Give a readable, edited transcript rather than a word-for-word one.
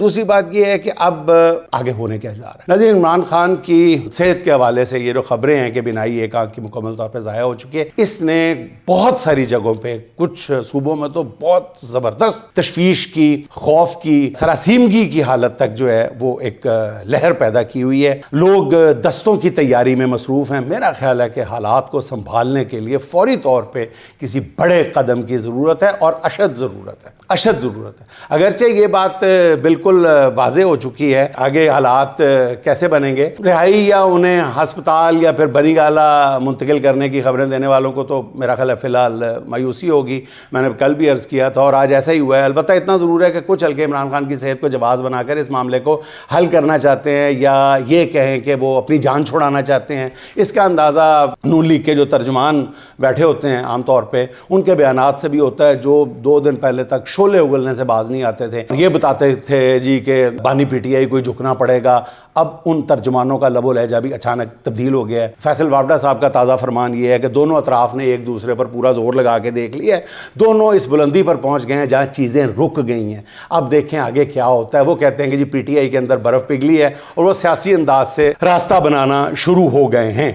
دوسری بات یہ ہے کہ اب آگے ہونے کیا جا رہا ہے۔ ناظرین، عمران خان کی صحت کے حوالے سے یہ جو خبریں ہیں کہ بینائی ایک آنکھ کی مکمل طور پہ ضائع ہو چکی ہے، اس نے بہت ساری جگہوں پہ، کچھ صوبوں میں تو بہت زبردست تشویش کی، خوف کی، سراسیمگی کی حالت تک جو ہے وہ ایک لہر پیدا کی ہوئی ہے۔ لوگ دستوں کی تیاری میں مصروف ہیں۔ میرا خیال ہے کہ حالات کو سنبھالنے کے لیے فوری طور پہ کسی بڑے قدم کی ضرورت ہے اور اشد ضرورت ہے۔ اگرچہ یہ بات بالکل واضح ہو چکی ہے، آگے حالات کیسے بنیں گے، رہائی یا انہیں ہسپتال یا پھر بنی گالہ منتقل کرنے کی خبریں دینے والوں کو تو میرا خیال ہے فی الحال مایوسی ہوگی۔ میں نے کل بھی عرض کیا تھا اور آج ایسا ہی ہوا ہے۔ البتہ اتنا ضرور ہے کہ کچھ حلقے عمران خان کی صحت کو جواز بنا کر اس معاملے کو حل کرنا چاہتے ہیں، یا یہ کہیں کہ وہ اپنی جان چھڑانا چاہتے ہیں۔ اس کا اندازہ نون لیگ کے جو ترجمان بیٹھے ہوتے ہیں عام طور پہ، ان کے بیانات سے بھی ہوتا ہے، جو 2 دن پہلے تک شعلے اگلنے سے باز نہیں آتے تھے، یہ بتاتے تھے جی کہ بانی پی ٹی آئی کو جھکنا پڑے گا۔ اب ان ترجمانوں کا لب و لہجہ بھی اچانک تبدیل ہو گیا ہے۔ فیصل وابڈا صاحب کا تازہ فرمان یہ ہے کہ دونوں اطراف نے ایک دوسرے پر پورا زور لگا کے دیکھ لیا ہے، دونوں اس بلندی پر پہنچ گئے ہیں جہاں چیزیں رک گئی ہیں۔ اب دیکھیں آگے کیا ہوتا ہے۔ وہ کہتے ہیں کہ جی پی ٹی آئی کے اندر برف پگھلی ہے اور وہ سیاسی انداز سے راستہ بنانا شروع ہو گئے ہیں۔